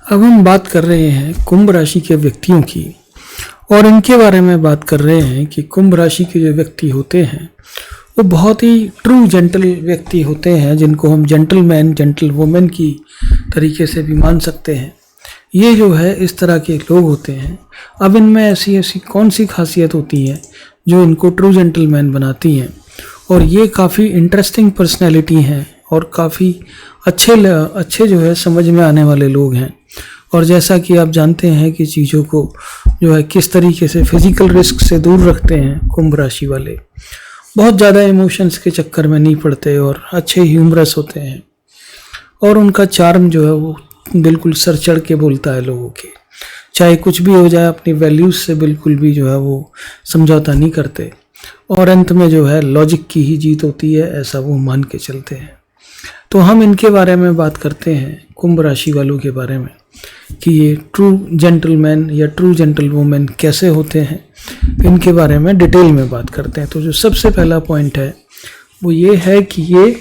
अब हम बात कर रहे हैं कुंभ राशि के व्यक्तियों की और इनके बारे में बात कर रहे हैं कि कुंभ राशि के जो व्यक्ति होते हैं वो बहुत ही ट्रू जेंटल व्यक्ति होते हैं, जिनको हम जेंटलमैन जेंटल वुमेन की तरीके से भी मान सकते हैं। ये जो है इस तरह के लोग होते हैं। अब इनमें ऐसी ऐसी कौन सी खासियत होती है जो इनको ट्रू जेंटलमैन बनाती हैं, और ये काफ़ी इंटरेस्टिंग पर्सनैलिटी हैं और काफ़ी अच्छे जो है समझ में आने वाले लोग हैं। और जैसा कि आप जानते हैं कि चीज़ों को जो है किस तरीके से फिज़िकल रिस्क से दूर रखते हैं कुंभ राशि वाले, बहुत ज़्यादा इमोशंस के चक्कर में नहीं पड़ते और अच्छे ह्यूमरस होते हैं। और उनका चार्म जो है वो बिल्कुल सर चढ़ के बोलता है लोगों के, चाहे कुछ भी हो जाए अपनी वैल्यूज़ से बिल्कुल भी जो है वो समझौता नहीं करते, और अंत में जो है लॉजिक की ही जीत होती है, ऐसा वो मान के चलते हैं। तो हम इनके बारे में बात करते हैं, कुंभ राशि वालों के बारे में, कि ये ट्रू जेंटलमैन या ट्रू जेंटल वुमेन कैसे होते हैं, इनके बारे में डिटेल में बात करते हैं। तो जो सबसे पहला पॉइंट है वो ये है कि ये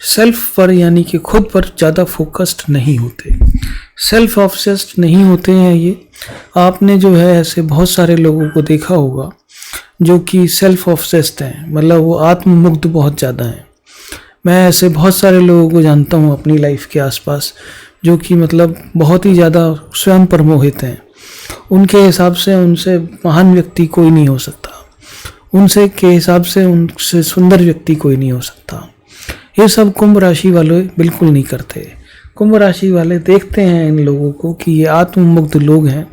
सेल्फ पर यानी कि खुद पर ज़्यादा फोकस्ड नहीं होते, सेल्फ ऑब्सेस्ड नहीं होते हैं। ये आपने जो है ऐसे बहुत सारे लोगों को देखा होगा जो कि सेल्फ ऑब्सेस्ड हैं, मतलब वो आत्ममुग्ध बहुत ज़्यादा हैं। मैं ऐसे बहुत सारे लोगों को जानता हूँ अपनी लाइफ के आसपास जो कि मतलब बहुत ही ज़्यादा स्वयं पर मोहित हैं। उनके हिसाब से उनसे महान व्यक्ति कोई नहीं हो सकता, उनसे के हिसाब से उनसे सुंदर व्यक्ति कोई नहीं हो सकता। ये सब कुंभ राशि वाले बिल्कुल नहीं करते। कुंभ राशि वाले देखते हैं इन लोगों को कि ये आत्ममुग्ध लोग हैं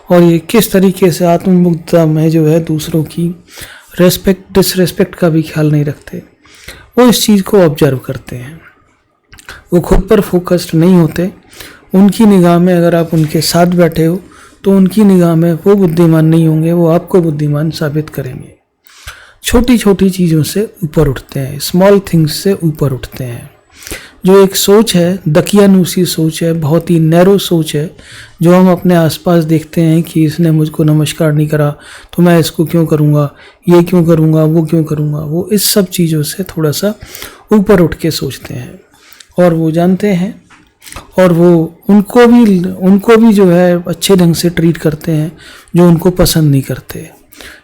और ये किस तरीके से आत्ममुग्धता में जो है दूसरों की डिसरेस्पेक्ट का भी ख्याल नहीं रखते। वो इस चीज़ को ऑब्जर्व करते हैं, वो खुद पर फोकस्ड नहीं होते। उनकी निगाह में अगर आप उनके साथ बैठे हो तो उनकी निगाह में वो बुद्धिमान नहीं होंगे, वो आपको बुद्धिमान साबित करेंगे। छोटी छोटी चीज़ों से ऊपर उठते हैं, स्मॉल थिंग्स से ऊपर उठते हैं। जो एक सोच है, दकियानूसी सोच है, बहुत ही नैरो सोच है, जो हम अपने आसपास देखते हैं कि इसने मुझको नमस्कार नहीं करा तो मैं इसको क्यों करूँगा, ये क्यों करूँगा, वो क्यों करूँगा। वो इस सब चीज़ों से थोड़ा सा ऊपर उठ के सोचते हैं और वो जानते हैं, और वो उनको भी जो है अच्छे ढंग से ट्रीट करते हैं जो उनको पसंद नहीं करते।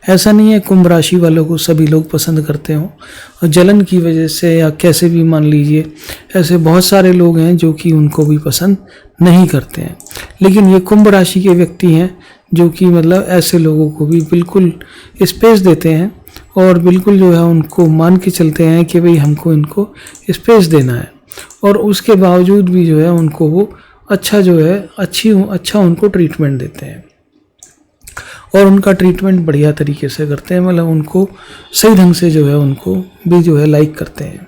ऐसा नहीं है कुंभ राशि वालों को सभी लोग पसंद करते हों, और जलन की वजह से या कैसे भी मान लीजिए, ऐसे बहुत सारे लोग हैं जो कि उनको भी पसंद नहीं करते हैं। लेकिन ये कुंभ राशि के व्यक्ति हैं जो कि मतलब ऐसे लोगों को भी बिल्कुल स्पेस देते हैं और बिल्कुल जो है उनको मान के चलते हैं कि भाई हमको इनको स्पेस देना है, और उसके बावजूद भी जो है उनको वो अच्छा जो है अच्छा उनको ट्रीटमेंट देते हैं और उनका ट्रीटमेंट बढ़िया तरीके से करते हैं, मतलब उनको सही ढंग से जो है उनको भी जो है लाइक करते हैं।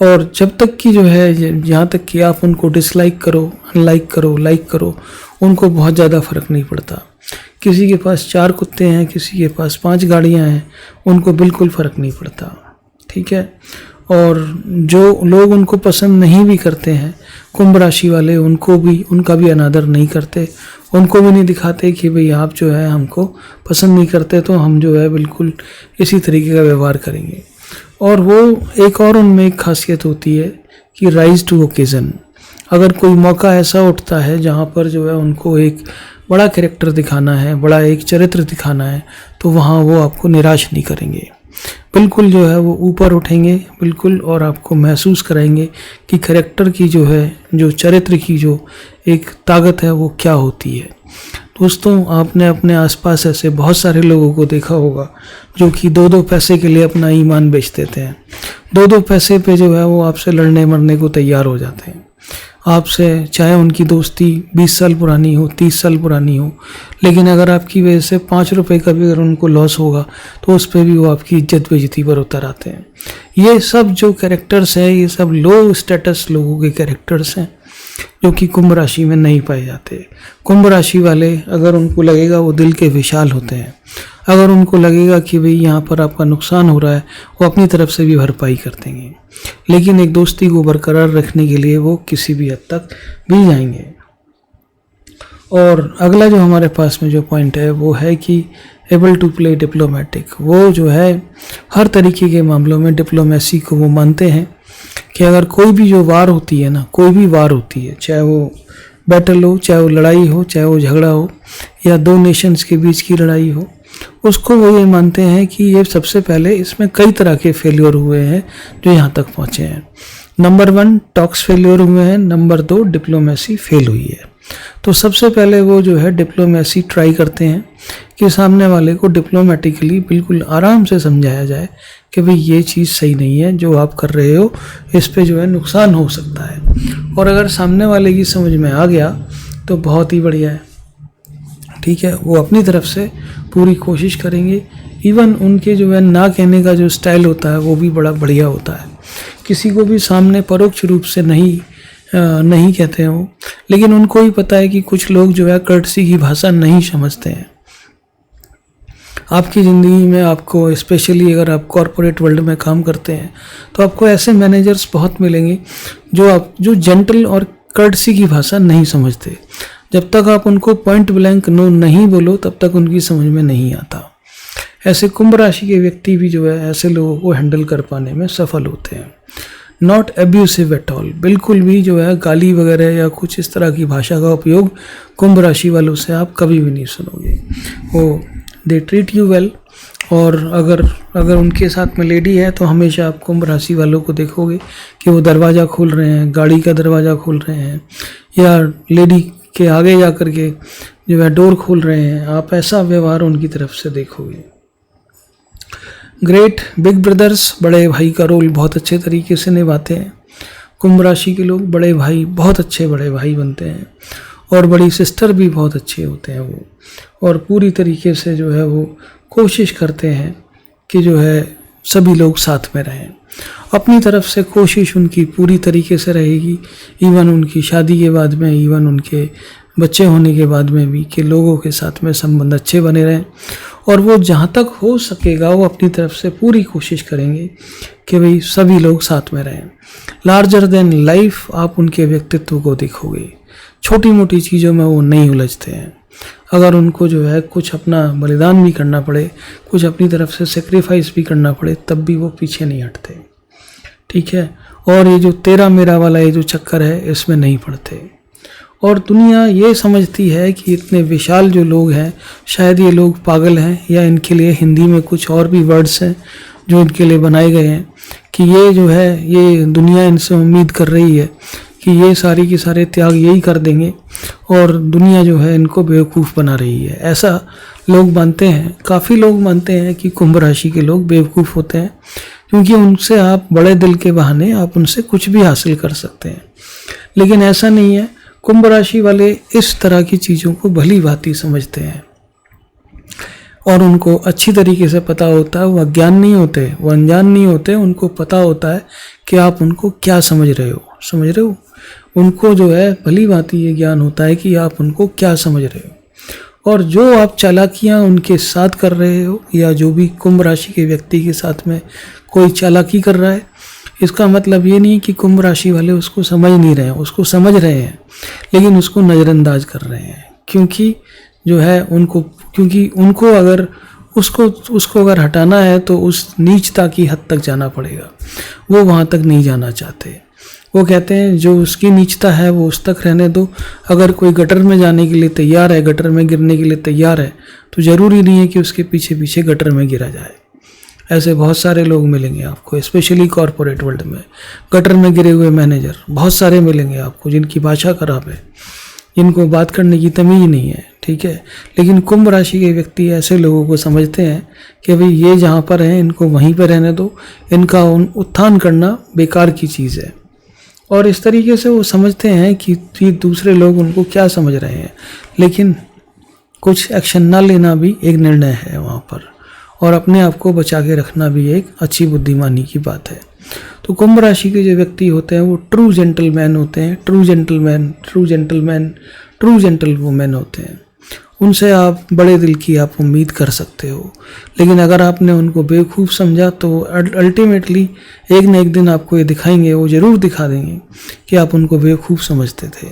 और जब तक कि जो है यहाँ तक कि आप उनको डिसलाइक करो, अनलाइक करो, लाइक करो, उनको बहुत ज़्यादा फ़र्क नहीं पड़ता। किसी के पास 4 कुत्ते हैं, किसी के पास 5 गाड़ियाँ हैं, उनको बिल्कुल फ़र्क नहीं पड़ता, ठीक है। और जो लोग उनको पसंद नहीं भी करते हैं कुंभ राशि वाले, उनका भी अनादर नहीं करते, उनको भी नहीं दिखाते कि भाई आप जो है हमको पसंद नहीं करते तो हम जो है बिल्कुल इसी तरीके का व्यवहार करेंगे। और वो एक और उनमें एक खासियत होती है कि राइज टू ओकेज़न। अगर कोई मौका ऐसा उठता है जहाँ पर जो है उनको एक बड़ा कैरेक्टर दिखाना है, बड़ा एक चरित्र दिखाना है, तो वहाँ वो आपको निराश नहीं करेंगे, बिल्कुल जो है वो ऊपर उठेंगे बिल्कुल, और आपको महसूस कराएंगे कि कैरेक्टर की जो है, जो चरित्र की जो एक ताकत है वो क्या होती है। दोस्तों, आपने अपने आसपास ऐसे बहुत सारे लोगों को देखा होगा जो कि 2-2 पैसे के लिए अपना ईमान बेच देते हैं। 2-2 पैसे पे जो है वो आपसे लड़ने मरने को तैयार हो जाते हैं आपसे, चाहे उनकी दोस्ती 20 साल पुरानी हो, 30 साल पुरानी हो, लेकिन अगर आपकी वजह से 5 रुपए का भी अगर उनको लॉस होगा तो उस पर भी वो आपकी इज्जत बेइज्जती पर उतर आते हैं। ये सब जो कैरेक्टर्स हैं, ये सब लो स्टेटस लोगों के कैरेक्टर्स हैं जो कि कुंभ राशि में नहीं पाए जाते। कुंभ राशि वाले अगर उनको लगेगा, वो दिल के विशाल होते हैं, अगर उनको लगेगा कि भाई यहाँ पर आपका नुकसान हो रहा है, वो अपनी तरफ से भी भरपाई कर देंगे, लेकिन एक दोस्ती को बरकरार रखने के लिए वो किसी भी हद तक भी जाएंगे। और अगला जो हमारे पास में जो पॉइंट है वो है कि एबल टू प्ले डिप्लोमेटिक। वो जो है हर तरीके के मामलों में डिप्लोमेसी को वो मानते हैं कि अगर कोई भी जो वार होती है ना, कोई भी वार होती है, चाहे वो बैटल हो, चाहे वो लड़ाई हो, चाहे वो झगड़ा हो, या दो नेशंस के बीच की लड़ाई हो, उसको वो ये मानते हैं कि ये सबसे पहले इसमें कई तरह के फेलियर हुए हैं जो यहाँ तक पहुँचे हैं। नंबर 1 टॉक्स फेलियर हुए हैं, नंबर 2 डिप्लोमेसी फेल हुई है। तो सबसे पहले वो जो है डिप्लोमेसी ट्राई करते हैं कि सामने वाले को डिप्लोमेटिकली बिल्कुल आराम से समझाया जाए कि भाई ये चीज़ सही नहीं है, जो आप कर रहे हो इस पे जो है नुकसान हो सकता है। और अगर सामने वाले की समझ में आ गया तो बहुत ही बढ़िया है, ठीक है। वो अपनी तरफ से पूरी कोशिश करेंगे। इवन उनके जो है ना कहने का जो स्टाइल होता है वो भी बड़ा बढ़िया होता है। किसी को भी सामने परोक्ष रूप से नहीं कहते हैं वो, लेकिन उनको ही पता है कि कुछ लोग जो है कर्टसी की भाषा नहीं समझते हैं। आपकी ज़िंदगी में आपको, स्पेशली अगर आप कॉरपोरेट वर्ल्ड में काम करते हैं, तो आपको ऐसे मैनेजर्स बहुत मिलेंगे जो जेंटल और कर्टसी की भाषा नहीं समझते। जब तक आप उनको पॉइंट ब्लैंक नो नहीं बोलो तब तक उनकी समझ में नहीं आता। ऐसे कुंभ राशि के व्यक्ति भी जो है ऐसे लोगों को हैंडल कर पाने में सफल होते हैं। नॉट एब्यूसिव एट ऑल, बिल्कुल भी जो है गाली वगैरह या कुछ इस तरह की भाषा का उपयोग कुंभ राशि वालों से आप कभी भी नहीं सुनोगे। वो दे ट्रीट यू वेल। और अगर उनके साथ में लेडी है तो हमेशा आप कुंभ राशि वालों को देखोगे कि वो दरवाज़ा खोल रहे हैं, गाड़ी का दरवाज़ा खोल रहे हैं, या लेडी के आगे जा कर के जो है डोर खोल रहे हैं। आप ऐसा व्यवहार उनकी तरफ से देखोगे। ग्रेट बिग ब्रदर्स, बड़े भाई का रोल बहुत अच्छे तरीके से निभाते हैं। कुंभ राशि के लोग बड़े भाई, बहुत अच्छे बड़े भाई बनते हैं, और बड़ी सिस्टर भी बहुत अच्छे होते हैं वो, और पूरी तरीके से जो है वो कोशिश करते हैं कि जो है सभी लोग साथ में रहें। अपनी तरफ से कोशिश उनकी पूरी तरीके से रहेगी, इवन उनकी शादी के बाद में, इवन उनके बच्चे होने के बाद में भी, कि लोगों के साथ में संबंध अच्छे बने रहें। और वो जहाँ तक हो सकेगा वो अपनी तरफ से पूरी कोशिश करेंगे कि भाई सभी लोग साथ में रहें। लार्जर देन लाइफ आप उनके व्यक्तित्व को देखोगे। छोटी मोटी चीज़ों में वो नहीं उलझते हैं। अगर उनको जो है कुछ अपना बलिदान भी करना पड़े, कुछ अपनी तरफ से सेक्रीफाइस भी करना पड़े, तब भी वो पीछे नहीं हटते, ठीक है। और ये जो तेरा मेरा वाला ये जो चक्कर है इसमें नहीं पड़ते। और दुनिया ये समझती है कि इतने विशाल जो लोग हैं, शायद ये लोग पागल हैं, या इनके लिए हिंदी में कुछ और भी वर्ड्स हैं जो इनके लिए बनाए गए हैं, कि ये जो है ये दुनिया इनसे उम्मीद कर रही है कि ये सारी की सारे त्याग यही कर देंगे, और दुनिया जो है इनको बेवकूफ़ बना रही है। ऐसा लोग मानते हैं, काफ़ी लोग मानते हैं कि कुंभ राशि के लोग बेवकूफ़ होते हैं, क्योंकि उनसे आप बड़े दिल के बहाने आप उनसे कुछ भी हासिल कर सकते हैं। लेकिन ऐसा नहीं है। कुंभ राशि वाले इस तरह की चीज़ों को भली भांति समझते हैं, और उनको अच्छी तरीके से पता होता है। वो अज्ञान नहीं होते, वो अनजान नहीं होते। उनको पता होता है कि आप उनको क्या समझ रहे हो। उनको जो है भली भांति ये ज्ञान होता है कि आप उनको क्या समझ रहे हो। और जो आप चालाकियाँ उनके साथ कर रहे हो, या जो भी कुंभ राशि के व्यक्ति के साथ में कोई चालाकी कर रहा है, इसका मतलब ये नहीं कि कुंभ राशि वाले उसको समझ नहीं रहे हैं, उसको समझ रहे हैं, लेकिन उसको नज़रअंदाज कर रहे हैं। क्योंकि जो है उनको अगर उसको अगर हटाना है तो उस नीचता की हद तक जाना पड़ेगा। वो वहाँ तक नहीं जाना चाहते। वो कहते हैं जो उसकी नीचता है वो उस तक रहने दो। अगर कोई गटर में जाने के लिए तैयार है, गटर में गिरने के लिए तैयार है, तो ज़रूरी नहीं है कि उसके पीछे पीछे गटर में गिरा जाए। ऐसे बहुत सारे लोग मिलेंगे आपको, स्पेशली कॉरपोरेट वर्ल्ड में। गटर में गिरे हुए मैनेजर बहुत सारे मिलेंगे आपको, जिनकी भाषा खराब है, जिनको बात करने की तमीज़ नहीं है, ठीक है। लेकिन कुंभ राशि के व्यक्ति ऐसे लोगों को समझते हैं कि भाई ये जहाँ पर हैं इनको वहीं पर रहने दो, इनका उत्थान करना बेकार की चीज़ है। और इस तरीके से वो समझते हैं कि दूसरे लोग उनको क्या समझ रहे हैं, लेकिन कुछ एक्शन ना लेना भी एक निर्णय है वहाँ पर, और अपने आप को बचा के रखना भी एक अच्छी बुद्धिमानी की बात है। तो कुंभ राशि के जो व्यक्ति होते हैं वो ट्रू जेंटलमैन होते हैं, ट्रू जेंटल वुमेन होते हैं। उनसे आप बड़े दिल की आप उम्मीद कर सकते हो। लेकिन अगर आपने उनको बेवकूफ़ समझा तो अल्टीमेटली एक न एक दिन आपको ये दिखाएंगे, वो ज़रूर दिखा देंगे कि आप उनको बेवकूफ़ समझते थे,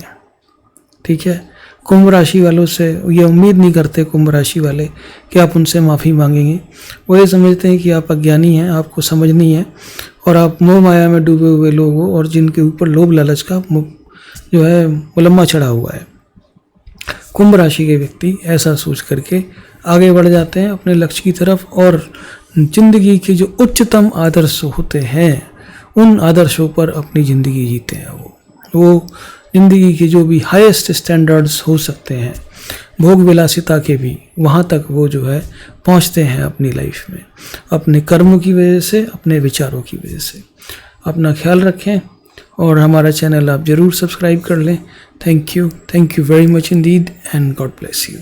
ठीक है। कुंभ राशि वालों से ये उम्मीद नहीं करते कुंभ राशि वाले कि आप उनसे माफ़ी मांगेंगे। वो ये समझते हैं कि आप अज्ञानी हैं, आपको समझ नहीं है, और आप मोह माया में डूबे हुए लोग हो और जिनके ऊपर लोभ लालच का जो है मुलम्मा चढ़ा हुआ है। कुंभ राशि के व्यक्ति ऐसा सोच करके आगे बढ़ जाते हैं अपने लक्ष्य की तरफ और जिंदगी के जो उच्चतम आदर्श होते हैं उन आदर्शों पर अपनी ज़िंदगी जीते हैं। वो ज़िंदगी के जो भी हाईएस्ट स्टैंडर्ड्स हो सकते हैं भोग विलासिता के भी, वहाँ तक वो जो है पहुँचते हैं अपनी लाइफ में, अपने कर्मों की वजह से, अपने विचारों की वजह से। अपना ख्याल रखें और हमारा चैनल आप ज़रूर सब्सक्राइब कर लें। Thank you very much Indeed and God bless you.